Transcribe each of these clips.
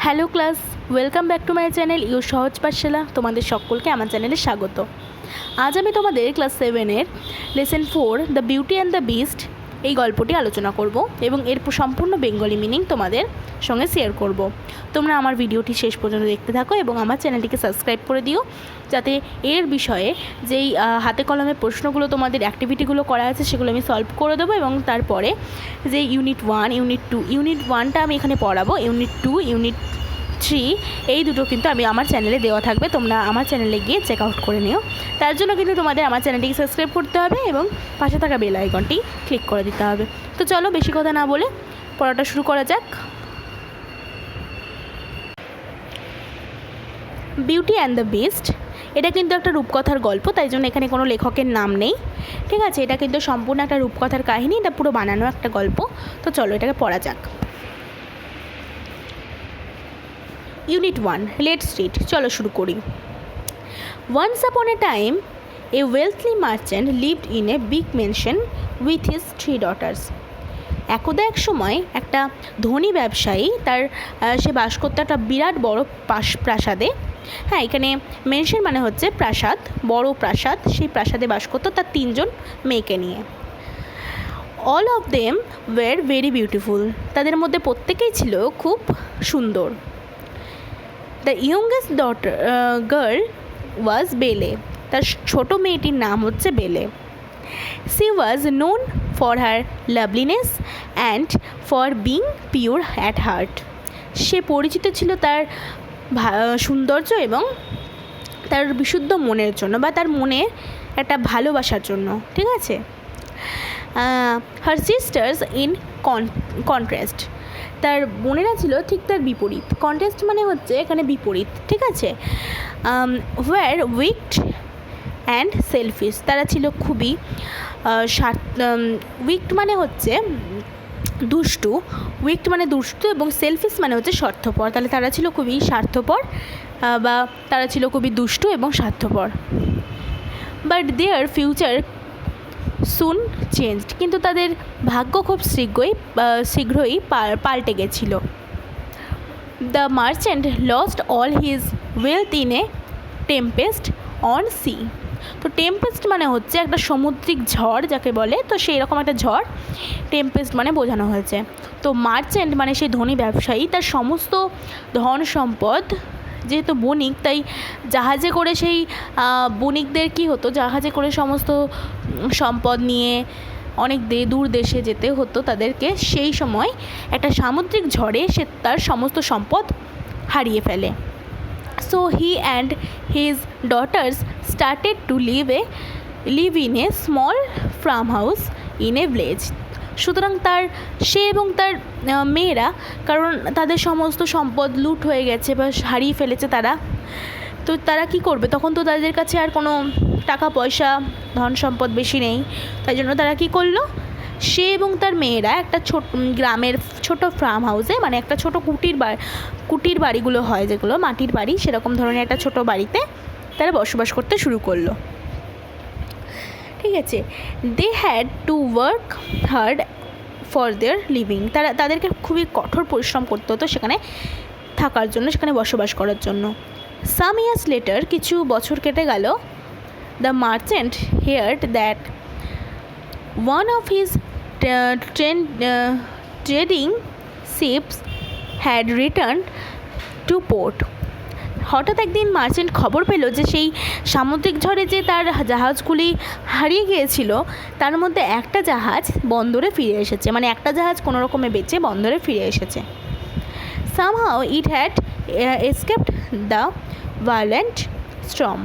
Hello class, welcome back to my channel you Sohoj Pathshala. তোমাদের সকলকে আমার চ্যানেলে স্বাগত। আজ আমি তোমাদের ক্লাস 7-এর lesson 4 the beauty and the beast এই গল্পটি আলোচনা করব এবং এর সম্পূর্ণ বেঙ্গলি মিনিং তোমাদের সঙ্গে শেয়ার করব। তোমরা আমার ভিডিওটি শেষ পর্যন্ত দেখতে থাকো এবং আমার চ্যানেলটিকে সাবস্ক্রাইব করে দিও, যাতে এর বিষয়ে যেই হাতে কলমে প্রশ্নগুলো তোমাদের অ্যাক্টিভিটিগুলো করা আছে সেগুলো আমি সলভ করে দেবো এবং তারপরে যে ইউনিট 1, ইউনিট 1টা আমি এখানে পড়াবো। ইউনিট 2, ইউনিট 3 এই দুটো কিন্তু আমি আমার চ্যানেলে দেওয়া থাকবে, তোমরা আমার চ্যানেলে গিয়ে চেক আউট করে নিও। তার জন্য কিন্তু তোমাদের আমার চ্যানেলটিকে সাবস্ক্রাইব করতে হবে এবং পাশে থাকা বেল আইকনটি ক্লিক করে দিতে হবে। তো চলো বেশি কথা না বলে পড়াটা শুরু করা যাক। বিউটি অ্যান্ড দ্য বিস্ট এটা কিন্তু একটা রূপকথার গল্প, তাই জন্য এখানে কোনো লেখকের নাম নেই, ঠিক আছে। এটা কিন্তু সম্পূর্ণ একটা রূপকথার কাহিনী, এটা পুরো বানানো একটা গল্প। তো চলো এটাকে পড়া যাক। Unit 1, let's read. চলো শুরু করি। Once upon a time, a wealthy merchant lived in a big mansion with his 3 daughters. একদা এক সময় একটা ধনী ব্যবসায়ী সে বাস করতো একটা বিরাট বড় প্রাসাদে। হ্যাঁ, এখানে মেনশন মানে হচ্ছে প্রাসাদ, বড় প্রাসাদ। সেই প্রাসাদে বাস করতো তার 3জন মেয়েকে নিয়ে। All of them were very beautiful, তাদের মধ্যে প্রত্যেকেই ছিল খুব সুন্দর। দ্য ইয়ংগেস্ট গার্ল ওয়াজ বেলে, তার ছোটো মেয়েটির নাম হচ্ছে Belle. She was known for her loveliness and for being pure at heart, সে পরিচিত ছিল তার সৌন্দর্য এবং তার বিশুদ্ধ মনের জন্য, বা তার মনে একটা ভালোবাসার জন্য, ঠিক আছে। হার সিস্টার্স ইন কন্ট্রাস্ট, তার বোনেরা ছিল ঠিক তার বিপরীত। কন্ট্রাস্ট মানে হচ্ছে এখানে বিপরীত, ঠিক আছে। ওয়ার উইকড অ্যান্ড সেলফিশ, তারা ছিল খুবই উইকড মানে হচ্ছে দুষ্টু, উইকড মানে দুষ্টু এবং সেলফিশ মানে হচ্ছে স্বার্থপর। তাহলে তারা ছিল খুবই স্বার্থপর, বা তারা ছিল খুবই দুষ্টু এবং স্বার্থপর। But their future soon changed, কিন্তু তাদের ভাগ্য খুব শীঘ্রই পাল্টে গেছিল। The merchant lost all his wealth in a tempest on sea, তো টেম্পেস্ট মানে হচ্ছে একটা সামুদ্রিক ঝড় যাকে বলে, তো সেই রকম একটা ঝড় টেম্পেস্ট মানে বোঝানো হয়েছে। তো মার্চেন্ট মানে সেই ধনী ব্যবসায়ী, তার সমস্ত ধন সম্পদ, যেহেতু বণিক তাই জাহাজে করে সেই বণিকদের কী হতো, জাহাজে করে সমস্ত সম্পদ নিয়ে অনেক দূর দেশে যেতে হতো তাদেরকে। সেই সময় একটা সামুদ্রিক ঝড়ে সে তার সমস্ত সম্পদ হারিয়ে ফেলে। So he and his daughters started to live in a small farmhouse in a village. সুতরাং সে এবং তার মেয়েরা, কারণ তাদের সমস্ত সম্পদ লুট হয়ে গেছে বা হারিয়ে ফেলেছে তারা, তো তারা কি করবে? তখন তো তাদের কাছে আর কোনো টাকা পয়সা ধন সম্পদ বেশি নেই, তাই জন্য তারা কি করলো, সে এবং তার মেয়েরা একটা গ্রামের ছোট ফার্ম হাউসে, মানে একটা ছোট কুটির বাড়িগুলো হয় যেগুলো মাটির বাড়ি, সেরকম ধরনের একটা ছোট বাড়িতে তারা বসবাস করতে শুরু করলো, ঠিক আছে। They had to work hard for their living, তাদেরকে খুবই কঠোর পরিশ্রম করতে হতো সেখানে থাকার জন্য, সেখানে বসবাস করার জন্য। সাম ইয়ার্স লেটার, কিছু বছর কেটে গেল। The merchant heard that one of his trading ships had returned to port. হঠাৎ একদিন মার্চেন্ট খবর পেল যে সেই সামুদ্রিক ঝড়ে যে তার জাহাজগুলি হারিয়ে গিয়েছিল তার মধ্যে একটা জাহাজ বন্দরে ফিরে এসেছে, মানে একটা জাহাজ কোনো রকমে বেঁচে বন্দরে ফিরে এসেছে। somehow it had escaped the violent storm.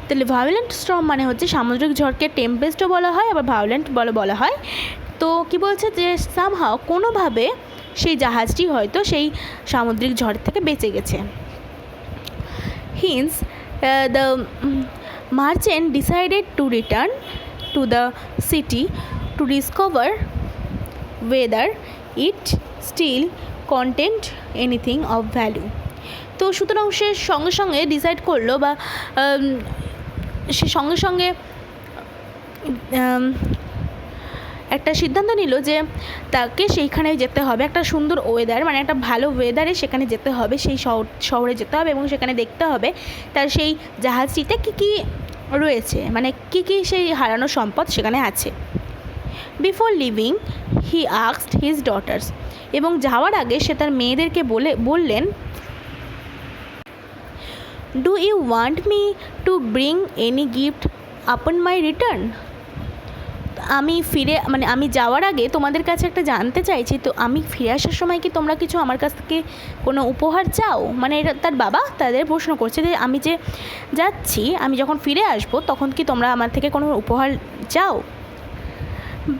তাহলে ভায়োলেন্ট স্টর্ম মানে হচ্ছে সামুদ্রিক ঝড়কে টেম্পেস্টও বলা হয়, আবার ভায়োলেন্ট বলা হয়। তো কি বলছে যে সামহাও কোনোভাবে সেই জাহাজটি হয়তো সেই সামুদ্রিক ঝড় থেকে বেঁচে গেছে। Hence the merchant decided to return to the city to discover whether it still contained anything of value. তো সুতরাং সে সঙ্গে সঙ্গে ডিসাইড করলো, বা সে সঙ্গে সঙ্গে একটা সিদ্ধান্ত নিল যে তাকে সেইখানে যেতে হবে, একটা সুন্দর ওয়েদার মানে একটা ভালো ওয়েদারে সেখানে যেতে হবে, সেই শহরে যেতে হবে এবং সেখানে দেখতে হবে তার সেই জাহাজটিতে কী কী রয়েছে, মানে কী কী সেই হারানো সম্পদ সেখানে আছে। Before leaving he asked his daughters, এবং যাওয়ার আগে সে তার মেয়েদেরকে বললেন, do you want me to bring any gift upon my return? আমি যাওয়ার আগে তোমাদের কাছে একটা জানতে চাইছি, তো আমি ফিরে আসার সময় কি তোমরা কিছু আমার কাছ থেকে কোনো উপহার চাও? মানে এটা তার বাবা তাদের প্রশ্ন করছে যে আমি যে যাচ্ছি, আমি যখন ফিরে আসবো তখন কি তোমরা আমার থেকে কোনো উপহার চাও?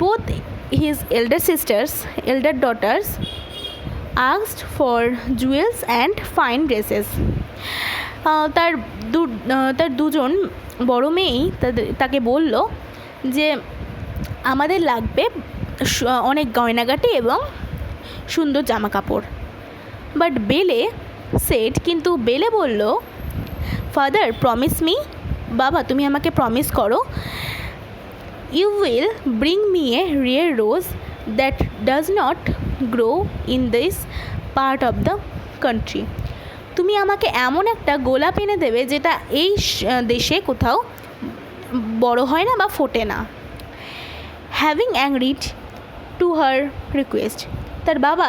Both his elder daughters asked for jewels and fine dresses. তার দুজন বড় মেয়েই তাকে বলল যে আমাদের লাগবে অনেক গয়নাগাটি এবং সুন্দর জামা কাপড়। বাট বেলে সেড, কিন্তু বেলে বলল, ফাদার প্রমিস মি, বাবা তুমি আমাকে প্রমিস করো, you will bring me a rare rose that does not grow in this part of the country. তুমি আমাকে এমন একটা গোলাপ এনে দেবে যেটা এই দেশে কোথাও বড় হয় না বা ফোটে না। Having agreed to her request, তার বাবা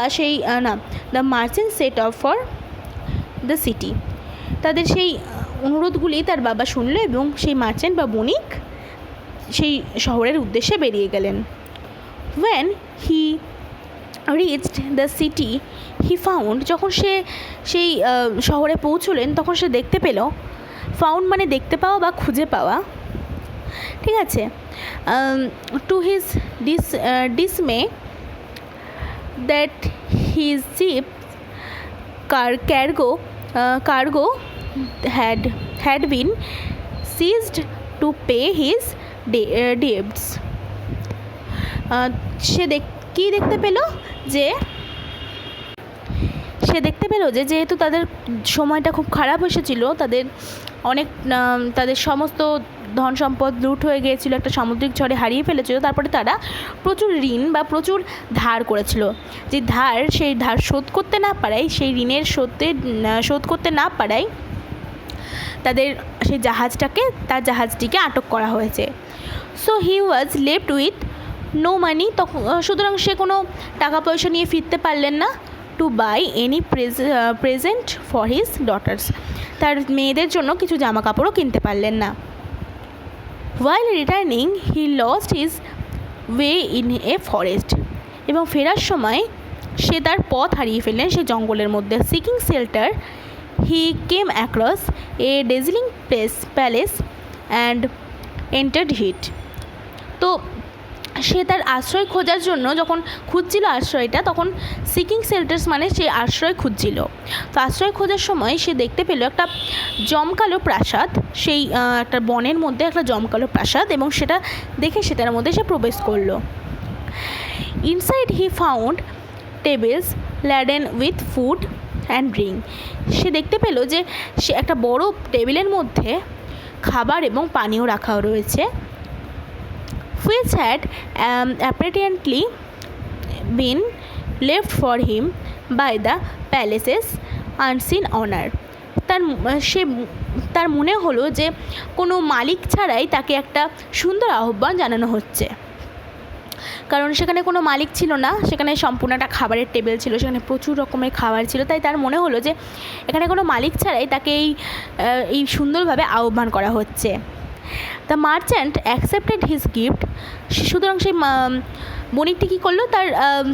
the merchant set of for the city, তাদের সেই অনুরোধগুলি তার বাবা শুনল এবং সেই মার্চেন্ট বা বণিক সেই শহরের উদ্দেশ্যে বেরিয়ে গেলেন। When he reached the city he found, যখন সে সেই শহরে পৌঁছলেন তখন সে দেখতে পেল, ফাউন্ড মানে দেখতে পাওয়া বা খুঁজে পাওয়া, ঠিক আছে। To his dismay that his ship cargo had been seized to pay his debts. সে দেখতে পেল যে যেহেতু তাদের সময়টা খুব খারাপ এসেছিল, তাদের সমস্ত ধন সম্পদ লুট হয়ে গিয়েছিল, একটা সামুদ্রিক ঝড়ে হারিয়ে ফেলেছিল, তারপরে তারা প্রচুর ঋণ বা প্রচুর ধার করেছিল, সেই ধার শোধ করতে না পারায়, সেই ঋণের শোধ করতে না পারায় তাদের সেই জাহাজটিকে আটক করা হয়েছে। So he was left with no money, সুতরাং সে কোনো টাকা পয়সা নিয়ে ফিরতে পারলেন না। To buy any present for his daughters, তার মেয়েদের জন্য কিছু জামা কাপড়ও কিনতে পারলেন না। While returning he lost his way in a forest, এবং ফেরার সময় সে তার পথ হারিয়ে ফেললেন সেই জঙ্গলের মধ্যে। Seeking shelter he came across a dazzling palace and entered it. তো সে তার আশ্রয় খোঁজার জন্য যখন খুঁজছিল আশ্রয়টা, তখন সিকিং শেল্টার্স মানে সে আশ্রয় খুঁজছিল। তো আশ্রয় খোঁজার সময় সে দেখতে পেল একটা জমকালো প্রাসাদ, সেই একটা বনের মধ্যে একটা জমকালো প্রাসাদ, এবং সেটা দেখে সেটার মধ্যে সে প্রবেশ করলো। Inside he found tables laden with food and drink, সে দেখতে পেল যে সে একটা বড় টেবিলের মধ্যে খাবার এবং পানীয় রাখা রয়েছে, which had apparently been left for him by the palace's unseen owner. তার মনে হলো যে কোনো মালিক ছাড়াই তাকে একটা সুন্দর আহ্বান জানানো হচ্ছে, কারণ সেখানে কোনো মালিক ছিল না, সেখানে সম্পূর্ণ একটা খাবারের টেবিল ছিল, সেখানে প্রচুর রকমের খাবার ছিল, তাই তার মনে হলো যে এখানে কোনো মালিক ছাড়াই তাকে এই সুন্দরভাবে আহ্বান করা হচ্ছে। The merchant accepted his gift, সুতরাং সেই বণিকটি কী করলো, তার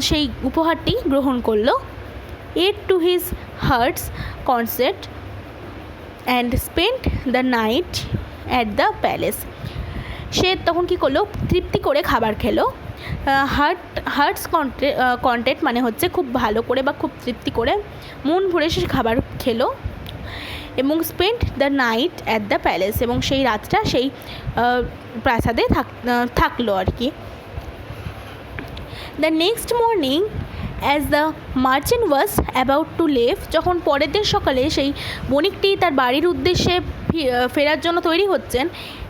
সেই উপহারটি গ্রহণ করলো। Ate to his heart's content and spent the night at the palace, সে তখন কী করলো, তৃপ্তি করে খাবার খেলো। হার্টস কন্টেন্ট মানে হচ্ছে খুব ভালো করে বা খুব তৃপ্তি করে মন ভরে সে খাবার খেলো, এবং spent the night at the palace, এবং সেই রাতটা সেই প্রাসাদে থাকলো আর কি। The next morning as the merchant was about to leave, যখন পরের দিন সকালে সেই বণিকটি তার বাড়ির উদ্দেশ্যে ফেরার জন্য তৈরি হচ্ছেন,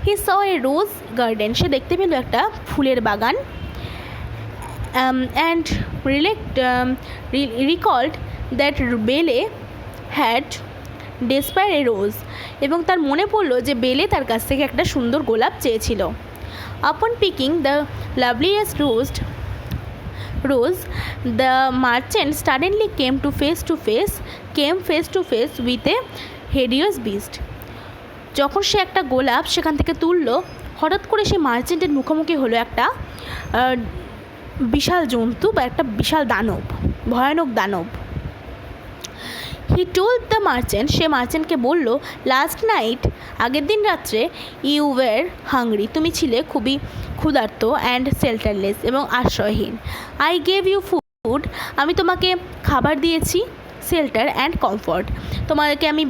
হি স এ রোজ গার্ডেন, সে দেখতে পেল একটা ফুলের বাগান। and recalled that বেলে had despaired a rose, এবং তার মনে পড়লো যে বেলে তার কাছ থেকে একটা সুন্দর গোলাপ চেয়েছিল। Upon picking the loveliest rose, the merchant suddenly came face to face with a hideous beast. যখন সে একটা গোলাপ সেখান থেকে তুললো, হঠাৎ করে সে মার্চেন্টের মুখোমুখি হলো একটা বিশাল জন্তু বা একটা বিশাল দানব, ভয়ানক দানব। হি টোল্ড দ্য মার্চেন্ট, সে মার্চেন্টকে বলল, লাস্ট নাইট, আগের দিন রাত্রে, ইউ ওয়ার হাংরি, তুমি ছিলে খুবই ক্ষুধার্ত, অ্যান্ড শেল্টারলেস, এবং আশ্রয়হীন। আই গেভ ইউ ফুড, আমি তোমাকে খাবার দিয়েছি, শেল্টার অ্যান্ড কমফর্ট, তোমাকে আমি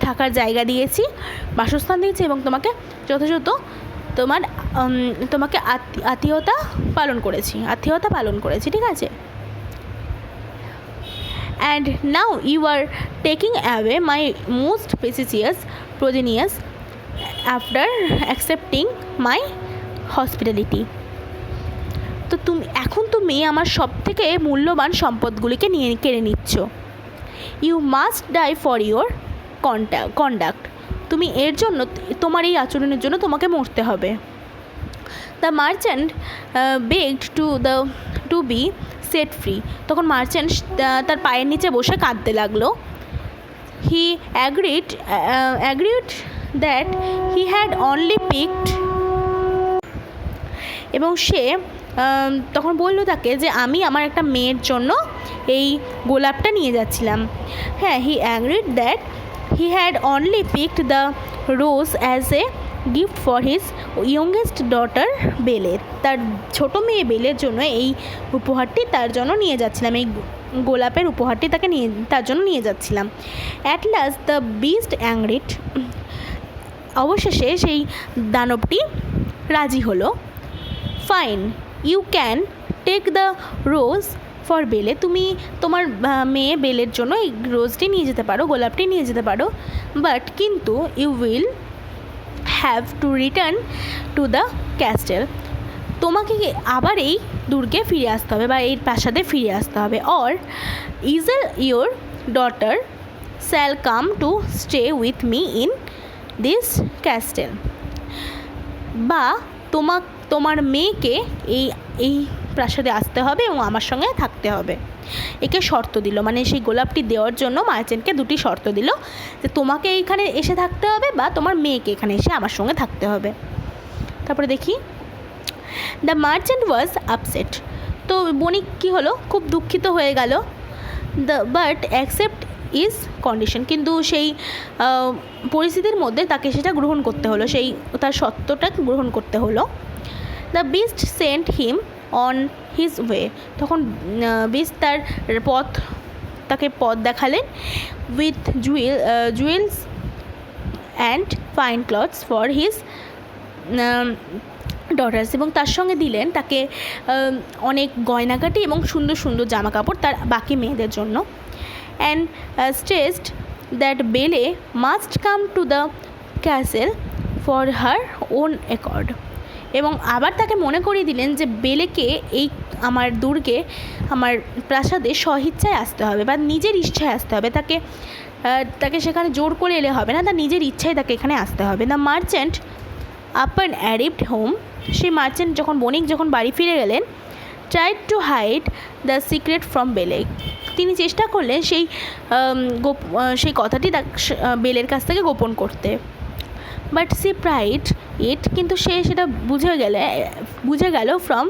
থাকার জায়গা দিয়েছি, বাসস্থান দিয়েছি, এবং তোমাকে যথাযথ তোমাকে আত্মীয়তা পালন করেছি, ঠিক আছে। And now you are taking away my most precious progenies after accepting my hospitality. তো তুমি আমার সব থেকে মূল্যবান সম্পদগুলিকে কেড়ে নিচ্ছ। You must die for your conduct, তুমি এর জন্য, তোমার এই আচরণের জন্য তোমাকে মরতে হবে। The merchant begged to be set free, তখন মার্চেন্ট তার পায়ের নিচে বসে কাঁদতে লাগলো। He agreed that he had only picked, এবং সে তখন বললো তাকে যে আমি আমার একটা মেয়ের জন্য এই গোলাপটা নিয়ে যাচ্ছিলাম। হ্যাঁ, he agreed that he had only picked the rose as a gift for his youngest daughter Belle, তার ছোটো মেয়ে বেলের জন্য এই উপহারটি তার জন্য নিয়ে যাচ্ছিলাম, এই গোলাপের উপহারটি তার জন্য নিয়ে যাচ্ছিলাম। At last the beast agreed, অবশেষে সেই দানবটি রাজি হলো। Fine, you can take the rose for Belle, তুমি তোমার মেয়ে বেলের জন্য এই রোজটি নিয়ে যেতে পারো, গোলাপটি নিয়ে যেতে পারো, বাট কিন্তু you will have to return to the castle, তোমাকে আবার এই দুর্গে ফিরে আসতে হবে বা এই প্রাসাদে ফিরে আসতে হবে। অর ইজেল your daughter shall come to stay with me in this castle, বা তোমার মেয়েকে এই প্রাসাদে আসতে হবে এবং আমার সঙ্গে থাকতে হবে। একে শর্ত দিল, মানে সেই গোলাপটি দেওয়ার জন্য মার্চেন্টকে দুটি শর্ত দিল, যে তোমাকে এইখানে এসে থাকতে হবে বা তোমার মেয়েকে এখানে এসে আমার সঙ্গে থাকতে হবে। তারপরে দেখি, দ্য মার্চেন্ট ওয়াজ আপসেট, তো বণিক কী হলো, খুব দুঃখিত হয়ে গেল। বাট অ্যাকসেপ্ট ইজ কন্ডিশন, কিন্তু সেই পরিস্থিতির মধ্যে তাকে সেটা গ্রহণ করতে হলো, তার সত্যটা গ্রহণ করতে হলো। The beast sent him on his way, তখন বিস্ট তাকে পথ দেখালেন। With jewels and fine clothes for his daughters, এবং তার সঙ্গে দিলেন তাকে অনেক গয়নাগাটি এবং সুন্দর সুন্দর জামা কাপড় তার বাকি মেয়েদের জন্য। And stressed that Belle must come to the castle for her own accord, এবং আবার তাকে মনে করিয়ে দিলেন যে বেলেকে এই আমার দুর্গে, আমার প্রাসাদে স্বইচ্ছায় আসতে হবে বা নিজের ইচ্ছায় আসতে হবে, তাকে সেখানে জোর করে এলে হবে না, তার নিজের ইচ্ছায় তাকে এখানে আসতে হবে। দ্য মার্চেন্ট আপন অ্যারিভড হোম, সেই মার্চেন্ট বণিক যখন বাড়ি ফিরে গেলেন, tried to hide the secret from Belle, তিনি চেষ্টা করলেন সেই কথাটি বেলের কাছ থেকে গোপন করতে। বাট সি প্রাইড ইট, কিন্তু সে সেটা বুঝে গেল ফ্রম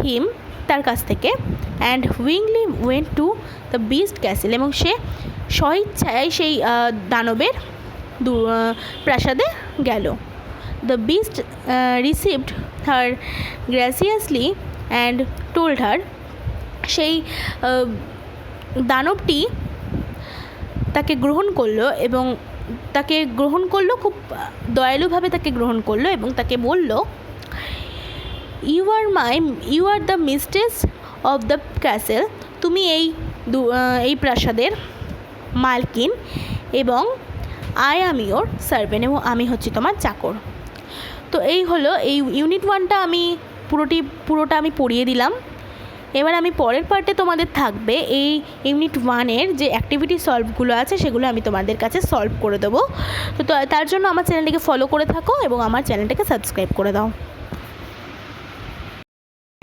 হিম, তার কাছ থেকে। And willingly went to the beast castle, এবং সে স্বইচ্ছায় সেই দানবের প্রাসাদে গেল। The beast received her graciously and told her, সেই দানবটি তাকে গ্রহণ করলো এবং খুব দয়ালুভাবে তাকে গ্রহণ করলো এবং তাকে বলল, you are the mistress of the castle, তুমি এই প্রাসাদের মালকিন, এবং আই অ্যাম ইয়োর সার্ভেন্ট, এবং আমি হচ্ছি তোমার চাকর। তো এই হলো এই ইউনিট 1টা আমি পুরোটা আমি পড়িয়ে দিলাম। এবার আমি পরের পার্টে তোমাদের থাকবে এই ইউনিট 1-এর যে অ্যাক্টিভিটি সলভগুলো আছে সেগুলো আমি তোমাদের কাছে সলভ করে দেবো। তো তার জন্য আমার চ্যানেলটিকে ফলো করে থাকো এবং আমার চ্যানেলটাকে সাবস্ক্রাইব করে দাও।